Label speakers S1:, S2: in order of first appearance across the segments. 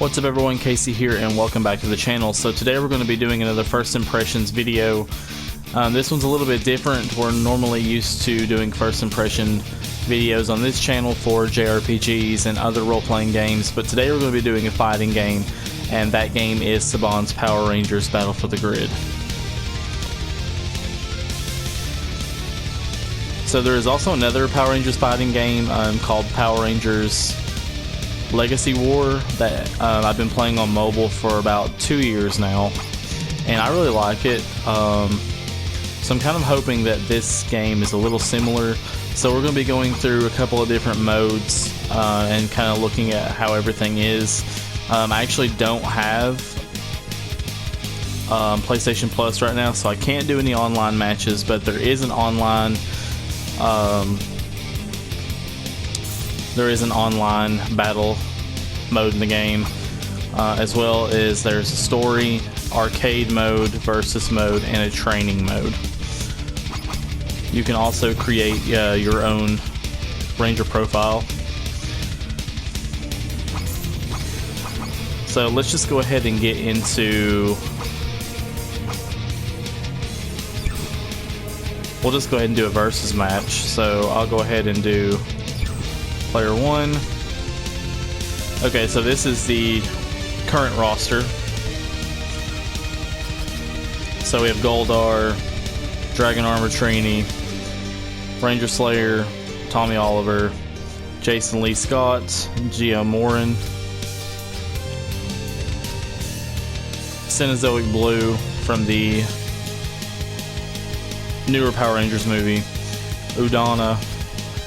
S1: What's up everyone, Casey here and welcome back to the channel. So today we're going to be doing another first impressions video. This one's a little bit different. We're normally used to doing first impression videos on this channel for JRPGs and other role-playing games, but today we're going to be doing a fighting game, and that game is Saban's Power Rangers Battle for the Grid. So there is also another Power Rangers fighting game called Power Rangers Legacy War that I've been playing on mobile for about 2 years now, and I really like it. So I'm kind of hoping that this game is a little similar. So we're going to be going through a couple of different modes and kind of looking at how everything is. I actually don't have PlayStation Plus right now, so I can't do any online matches, but there is an online battle mode in the game, as well as there's a story, arcade mode, versus mode, and a training mode. You can also create your own Ranger profile. So let's just go ahead and get into... We'll just go ahead and do a versus match. So I'll go ahead and do player 1. Okay, so this is the current roster. So we have Goldar, Dragon Armor Trini, Ranger Slayer, Tommy Oliver, Jason Lee Scott, Geo Morin, Cenozoic Blue from the newer Power Rangers movie, Udana,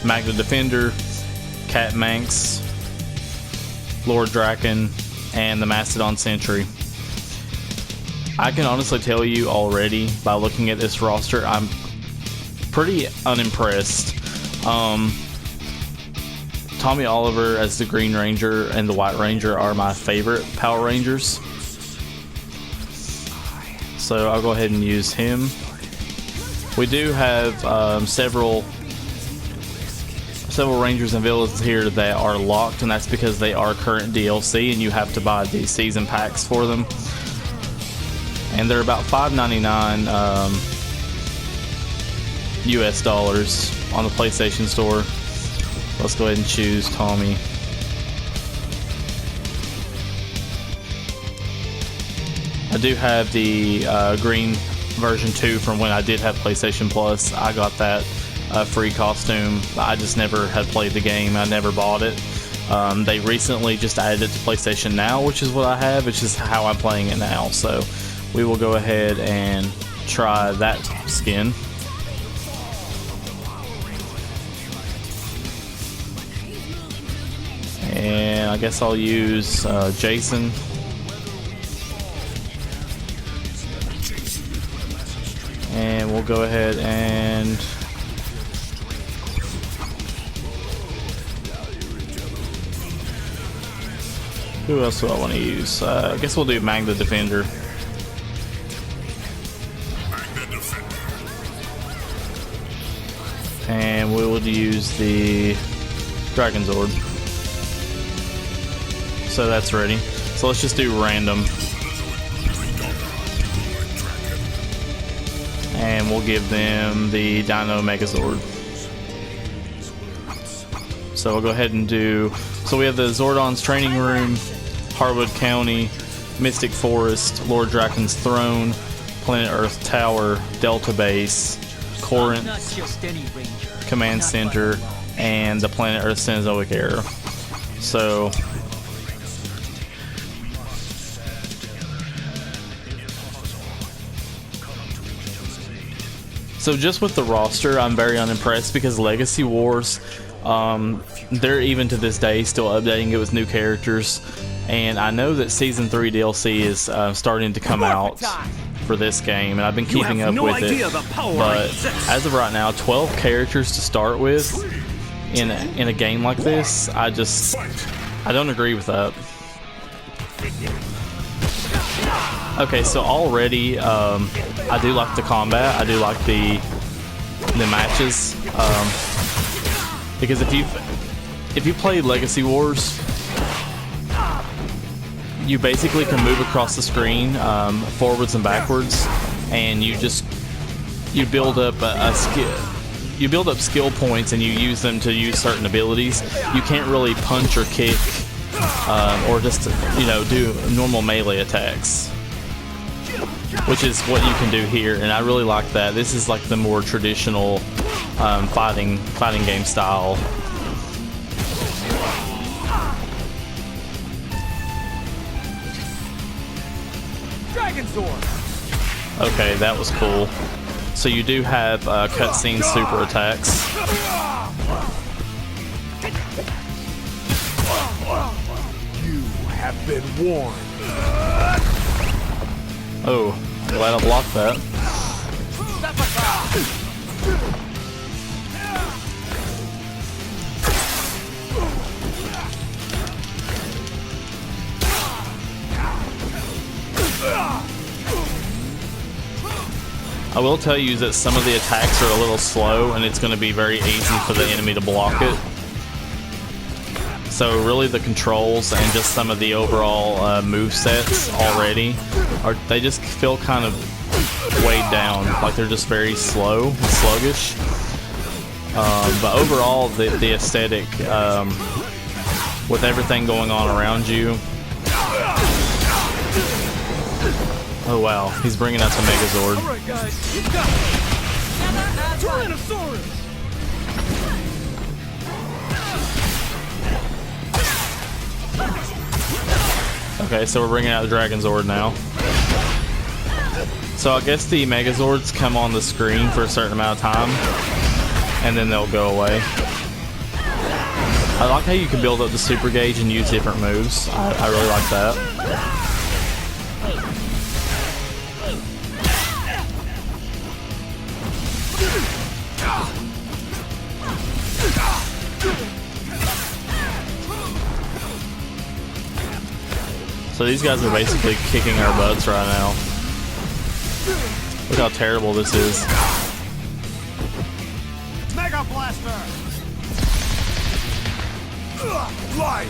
S1: Magna Defender, Cat Manx, Lord Draken, and the Mastodon Sentry. I can honestly tell you already by looking at this roster, I'm pretty unimpressed. Tommy Oliver as the Green Ranger and the White Ranger are my favorite Power Rangers, so I'll go ahead and use him. We do have several Rangers and villains here that are locked, and that's because they are current DLC and you have to buy the season packs for them. And they're about $5.99 US dollars on the PlayStation Store. Let's go ahead and choose Tommy. I do have the green version 2 from when I did have PlayStation Plus. I got that free costume. I just never had played the game. I never bought it. They recently just added it to PlayStation Now, which is what I have, which is how I'm playing it now. So we will go ahead and try that skin. And I guess I'll use Jason. And we'll go ahead and who else do I want to use? I guess we'll do Magna Defender. And we will use the Dragon Zord. So that's ready. So let's just do random. And we'll give them the Dino Megazord. So we'll go ahead and do... So we have the Zordon's Training Room, Harwood County, Mystic Forest, Lord Draken's Throne, Planet Earth Tower, Delta Base, Corinth, Command Center, and the Planet Earth Cenozoic Era. So just with the roster, I'm very unimpressed because Legacy Wars, they're even to this day still updating it with new characters, and I know that Season 3 DLC is starting to come out for this game, and I've been keeping up with it, but as of right now, 12 characters to start with in a game like this, I don't agree with that. Okay, so already I do like the combat. I do like the matches, because if you play Legacy Wars, you basically can move across the screen forwards and backwards, and you build up a skill. You build up skill points and you use them to use certain abilities. You can't really punch or kick or just do normal melee attacks, which is what you can do here, and I really like that. This is like the more traditional fighting game style.
S2: Dragon Sword.
S1: Okay, that was cool. So you do have cutscene super attacks.
S2: You have been warned.
S1: Oh, glad I blocked that.
S2: Step aside.
S1: I will tell you that some of the attacks are a little slow, and it's going to be very easy for the enemy to block it. So really the controls and just some of the overall move sets already, they just feel kind of weighed down, like they're just very slow and sluggish. But overall, the aesthetic, with everything going on around you. Oh wow, he's bringing out the Megazord.
S2: All right, guys, you've got it. Tyrannosaurus.
S1: Okay, so we're bringing out the Dragon Zord now. So I guess the Megazords come on the screen for a certain amount of time, and then they'll go away. I like how you can build up the super gauge and use different moves. I really like that. So these guys are basically kicking our butts right now. Look how terrible this is.
S2: Mega Blaster. Light.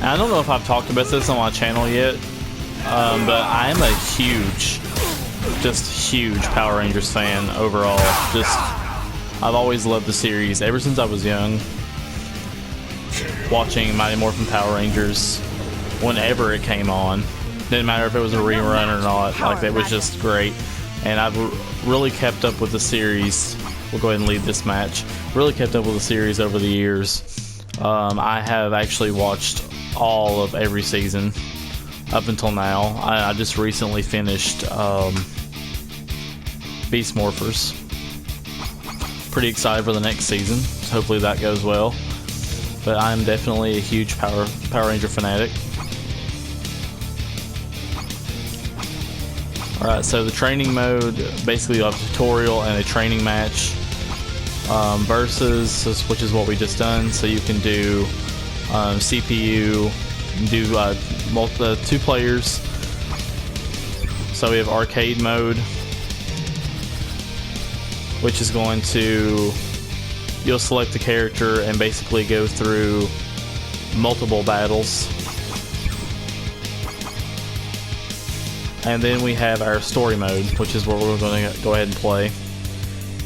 S1: I don't know if I've talked about this on my channel yet, but I am a huge Power Rangers fan overall. I've always loved the series ever since I was young. Watching Mighty Morphin Power Rangers whenever it came on, didn't matter if it was a rerun or not. Like, it was just great, and I've really kept up with the series. We'll go ahead and lead this match. Really kept up with the series over the years. I have actually watched all of every season up until now. I just recently finished Beast Morphers. Pretty excited for the next season. Hopefully that goes well. But I'm definitely a huge Power Ranger fanatic. Alright, so the training mode, basically you have a tutorial and a training match. Versus, which is what we just done. So you can do CPU, do 2 players. So we have arcade mode, which is going to, you'll select the character and basically go through multiple battles. And then we have our story mode, which is what we're going to go ahead and play.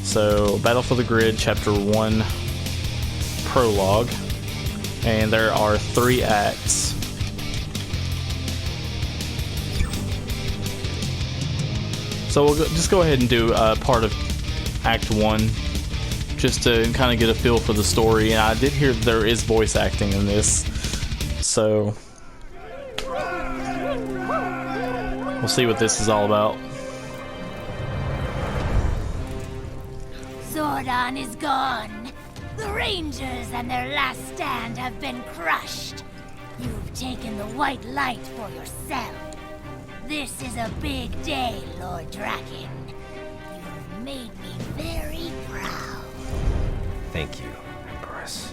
S1: So, Battle for the Grid, Chapter 1, Prologue. And there are 3 acts. So we'll just go ahead and do part of Act 1, just to kind of get a feel for the story. And I did hear that there is voice acting in this, so we'll see what this is all about.
S3: Zordon is gone. The Rangers and their last stand have been crushed. You've taken the white light for yourself. This is a big day, Lord Draken. You've made me very proud.
S4: Thank you, Empress.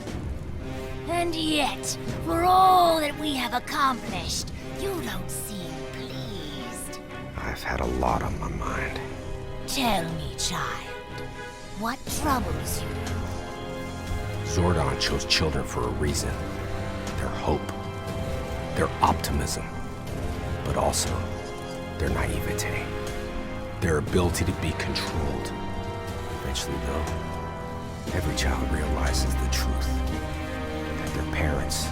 S3: And yet, for all that we have accomplished, you don't seem pleased.
S4: I I've had a lot on my mind.
S3: Tell me, child, what troubles you?
S4: Zordon chose children for a reason. Their hope, their optimism, but also their naivete, their ability to be controlled. Eventually, though, every child realizes the truth, that their parents,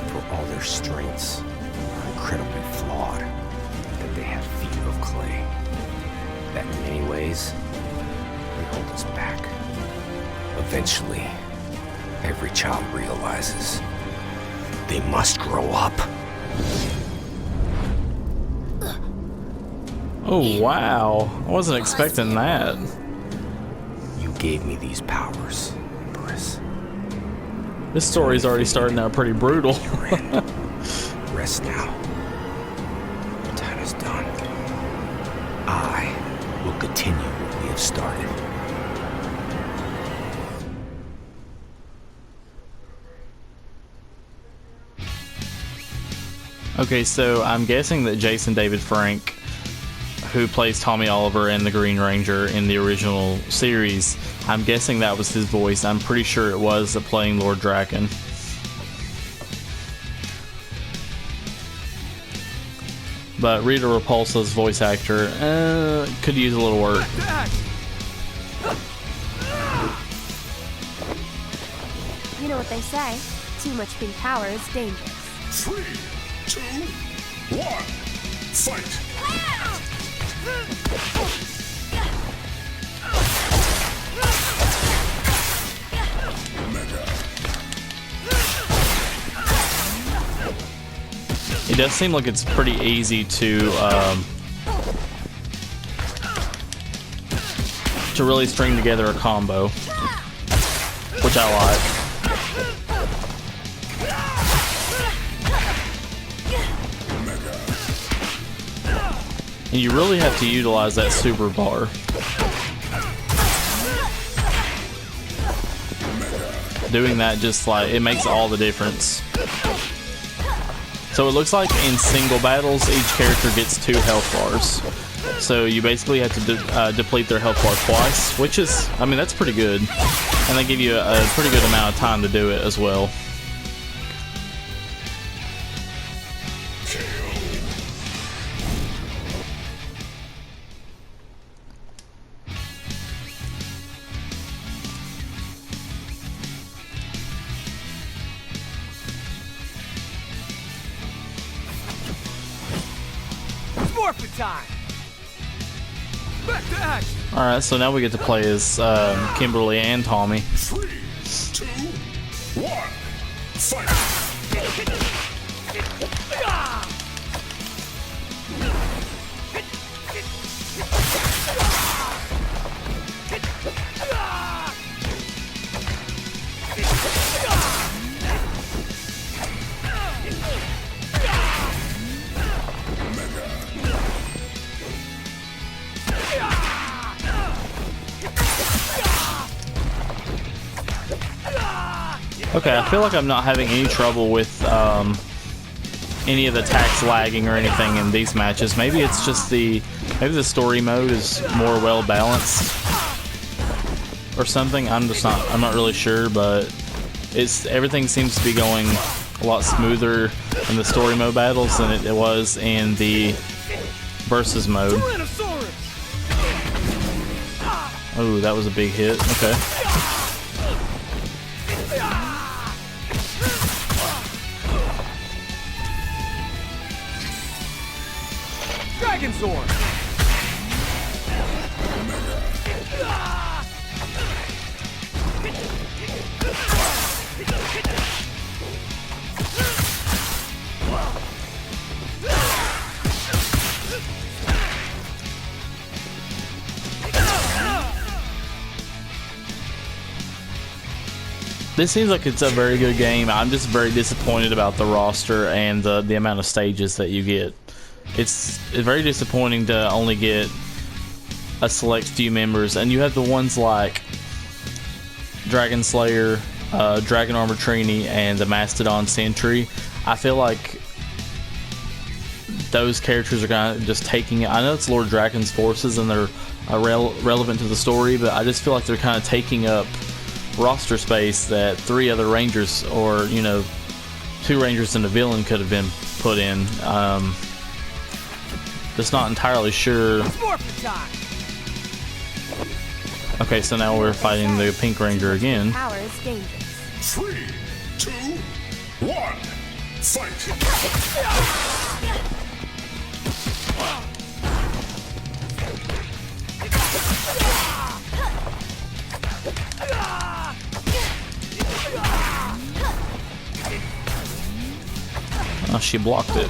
S4: for all their strengths, are incredibly flawed, that they have feet of clay, that in many ways, they hold us back. Eventually, every child realizes they must grow up.
S1: Oh wow, I wasn't expecting that.
S4: You gave me these powers, Empress.
S1: This story's already starting out pretty brutal.
S4: You're in. Rest now. Your time is done. I will continue what we have started.
S1: Okay, so I'm guessing that Jason David Frank, who plays Tommy Oliver and the Green Ranger in the original series, I'm guessing that was his voice. I'm pretty sure it was playing Lord Draken. But Rita Repulsa's voice actor could use a little work.
S5: You know what they say, too much big power is dangerous.
S2: 3, 2, 1, fight!
S1: It does seem like it's pretty easy to really string together a combo, which I like. And you really have to utilize that super bar. Doing that just like, it makes all the difference. So it looks like in single battles, each character gets 2 health bars. So you basically have to deplete their health bar twice, which is, I mean, that's pretty good. And they give you a pretty good amount of time to do it as well.
S2: Morphin' time! Back to action!
S1: Alright, so now we get to play as Kimberly and Tommy.
S2: 3, 2, 1, fight!
S1: Okay, I feel like I'm not having any trouble with any of the attacks lagging or anything in these matches. Maybe it's just maybe the story mode is more well balanced or something. I'm not really sure, but everything seems to be going a lot smoother in the story mode battles than it was in the versus mode. Oh, that was a big hit. Okay.
S2: Dragon Sword!
S1: This seems like it's a very good game. I'm just very disappointed about the roster and the amount of stages that you get. It's very disappointing to only get a select few members, and you have the ones like Dragon Slayer, Dragon Armor Trini, and the Mastodon Sentry. I feel like those characters are kind of just taking it. I know it's Lord Draken's forces and they're relevant to the story, but I just feel like they're kind of taking up roster space that 3 other Rangers, or 2 Rangers and a villain, could have been put in. Just not entirely sure. Okay, so now we're fighting the Pink Ranger again.
S5: Power is dangerous.
S2: 3, 2, 1, fight!
S1: Oh, she blocked it.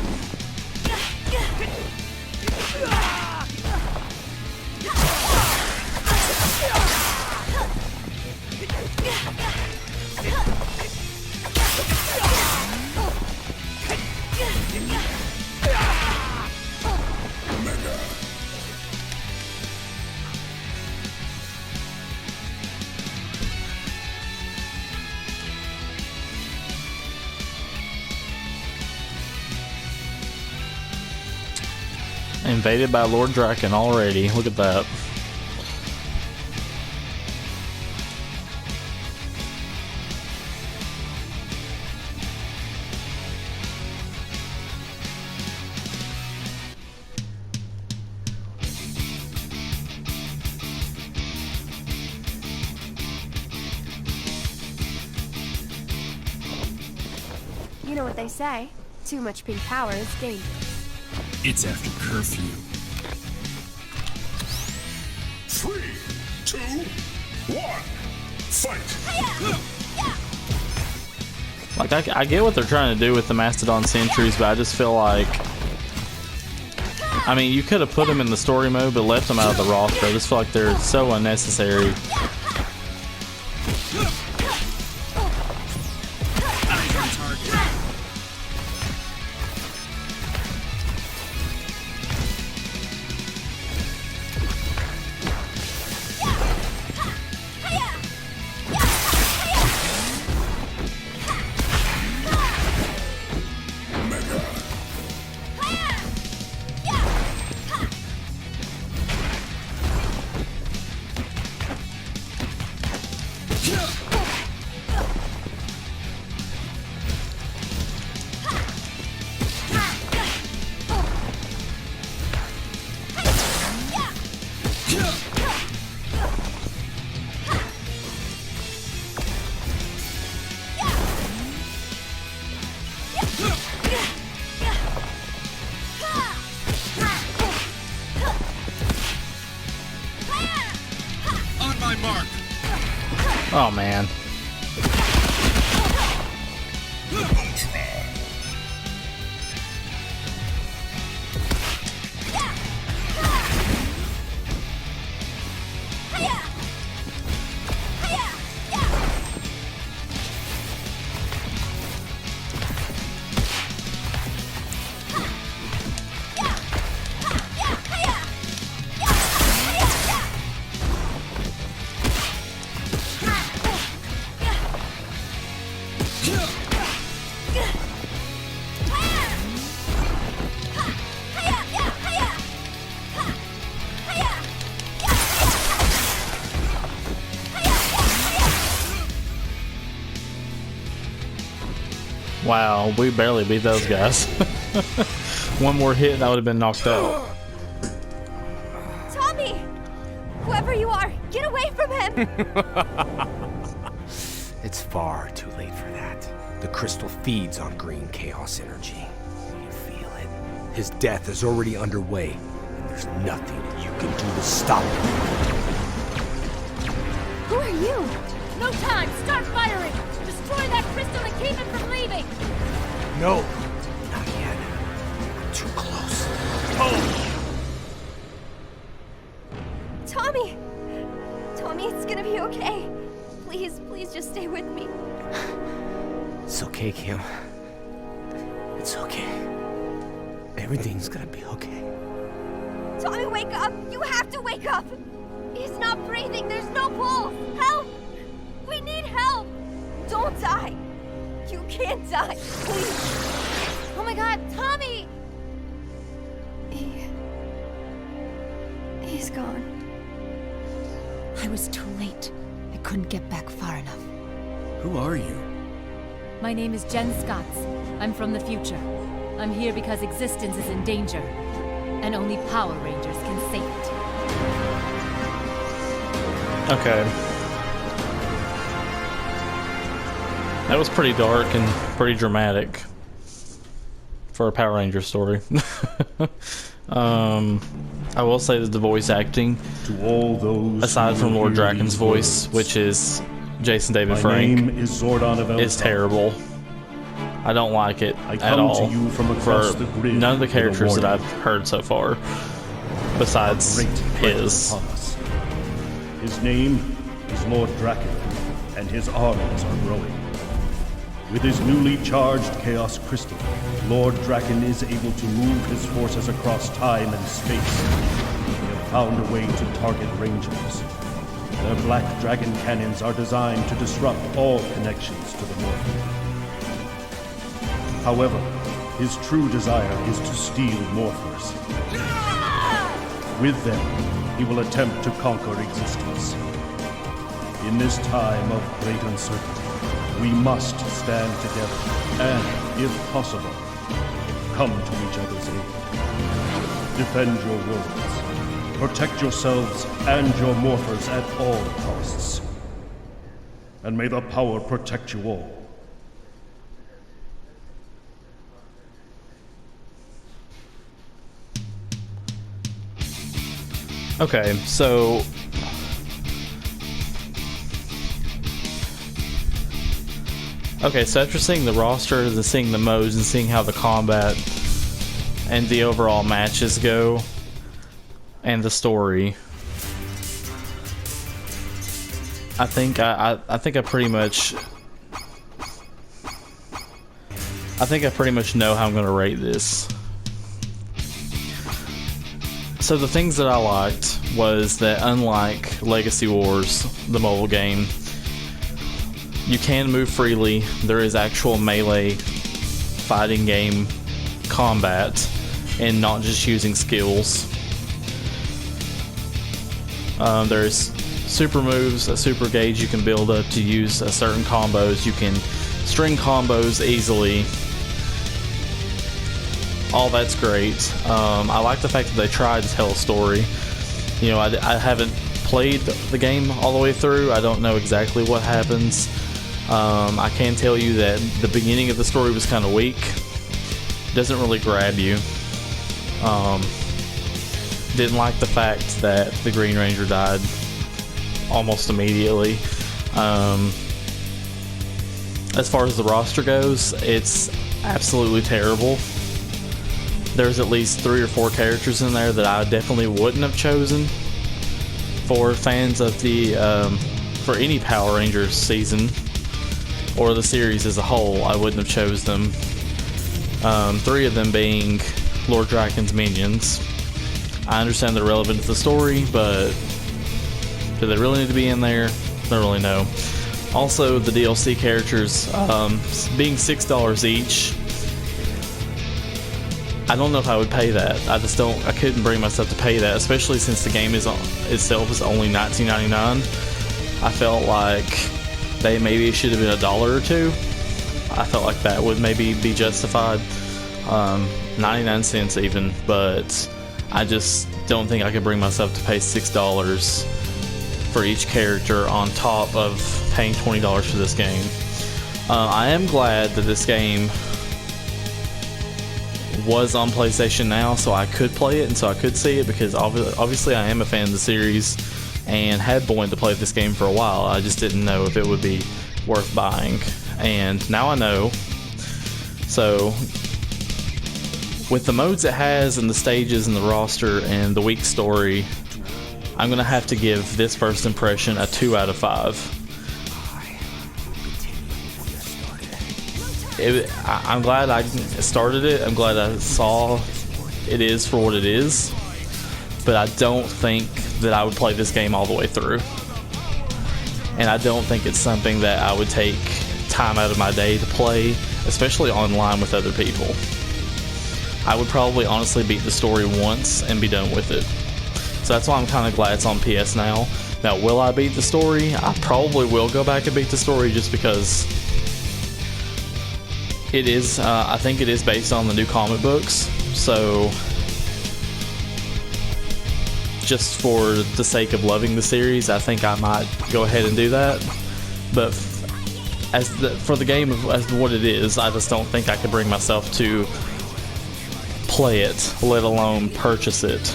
S1: Invaded by Lord Draken already. Look at that.
S5: You know what they say, too much pink power is dangerous.
S6: It's after curfew.
S2: 3, 2, 1, fight!
S1: Like, I get what they're trying to do with the Mastodon Sentries, but I just feel like, I mean, you could have put them in the story mode, but left them out of the roster. I just feel like they're so unnecessary.
S6: On my mark.
S1: Oh man. Wow, we barely beat those guys. One more hit and I would have been knocked out.
S5: Tommy! Whoever you are, get away from him!
S4: It's far too late for that. The crystal feeds on green chaos energy. You feel it? His death is already underway, and there's nothing you can do to stop it.
S5: Who are you?
S3: No time! Start firing! Destroy that crystal and keep it from leaving!
S4: No, not yet. Too close.
S5: Tommy! Tommy, it's gonna be okay. Please, please just stay with me.
S4: It's okay, Kim. It's okay. Everything's gonna be okay.
S5: Tommy, wake up! You have to wake up! He's not breathing, there's no pulse! Help! We need help! Don't die! You can't die, please!
S3: Oh my god, Tommy!
S5: He's gone.
S7: I was too late. I couldn't get back far enough.
S6: Who are you?
S7: My name is Jen Scotts. I'm from the future. I'm here because existence is in danger, and only Power Rangers can save it.
S1: Okay. That was pretty dark and pretty dramatic for a Power Ranger story. I will say that the voice acting,
S8: To all those
S1: aside from
S8: who
S1: Lord
S8: hear
S1: Draken's
S8: these
S1: voice,
S8: words,
S1: which is Jason David
S8: my
S1: Frank,
S8: name is Zordon of
S1: is
S8: Elfar.
S1: terrible. I don't like it
S8: I
S1: at
S8: come
S1: all.
S8: to you from across
S1: for
S8: the grid
S1: none of the
S8: with a
S1: characters that
S8: warning.
S1: I've heard so far, besides
S8: Great threat is
S1: his.
S8: upon us. His name is Lord Draken, and his armies are growing. With his newly charged Chaos Crystal, Lord Draken is able to move his forces across time and space. They have found a way to target Rangers. Their black dragon cannons are designed to disrupt all connections to the Morphin. However, his true desire is to steal Morphers. With them, he will attempt to conquer existence. In this time of great uncertainty, we must stand together and, if possible, come to each other's aid. Defend your worlds. Protect yourselves and your Morphers at all costs. And may the power protect you all.
S1: Okay, so after seeing the roster, and seeing the modes, and seeing how the combat and the overall matches go, and the story, I think I pretty much know how I'm going to rate this. So the things that I liked was that, unlike Legacy Wars, the mobile game, you can move freely. There is actual melee fighting game combat and not just using skills. There's super moves, a super gauge you can build up to use certain combos. You can string combos easily. All that's great. I like the fact that they tried to tell a story. You know, I haven't played the game all the way through. I don't know exactly what happens. I can tell you that the beginning of the story was kind of weak. Doesn't really grab you. Didn't like the fact that the Green Ranger died almost immediately. As far as the roster goes, it's absolutely terrible. There's at least 3 or 4 characters in there that I definitely wouldn't have chosen for fans of the for any Power Rangers season or the series as a whole. I wouldn't have chose them. 3 of them being Lord Draken's minions. I understand they're relevant to the story, but do they really need to be in there? I don't really know. Also, the DLC characters being $6 each. I don't know if I would pay that. I couldn't bring myself to pay that, especially since the game itself is only $19.99. I felt like maybe should have been $1 or $2. I felt like that would maybe be justified. 99 cents even, but I just don't think I could bring myself to pay $6 for each character on top of paying $20 for this game. I am glad that this game was on PlayStation Now, so I could play it and so I could see it, because obviously I am a fan of the series and had wanted to play this game for a while. I just didn't know if it would be worth buying, and now I know. So with the modes it has and the stages and the roster and the weak story, I'm gonna have to give this first impression a 2 out of 5. I'm glad I started it. I'm glad I saw it is for what it is, but I don't think that I would play this game all the way through, and I don't think it's something that I would take time out of my day to play, especially online with other people. I would probably honestly beat the story once and be done with it. So that's why I'm kind of glad it's on PS Now. Now, will I beat the story? I probably will go back and beat the story just because it is, I think it is based on the new comic books. So, just for the sake of loving the series, I think I might go ahead and do that. But for the game as what it is, I just don't think I could bring myself to play it, let alone purchase it.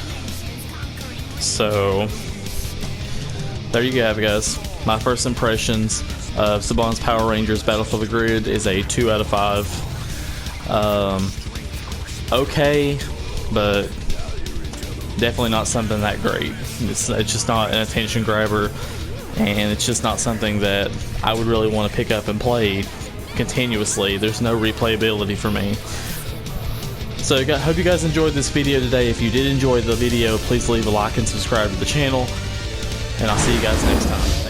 S1: So there you have it, guys. My first impressions of Saban's Power Rangers Battle for the Grid is a 2 out of 5. Okay, but definitely not something that great. It's just not an attention grabber, and it's just not something that I would really want to pick up and play continuously. There's no replayability for me. So I hope you guys enjoyed this video today. If you did enjoy the video, please leave a like and subscribe to the channel, and I'll see you guys next time.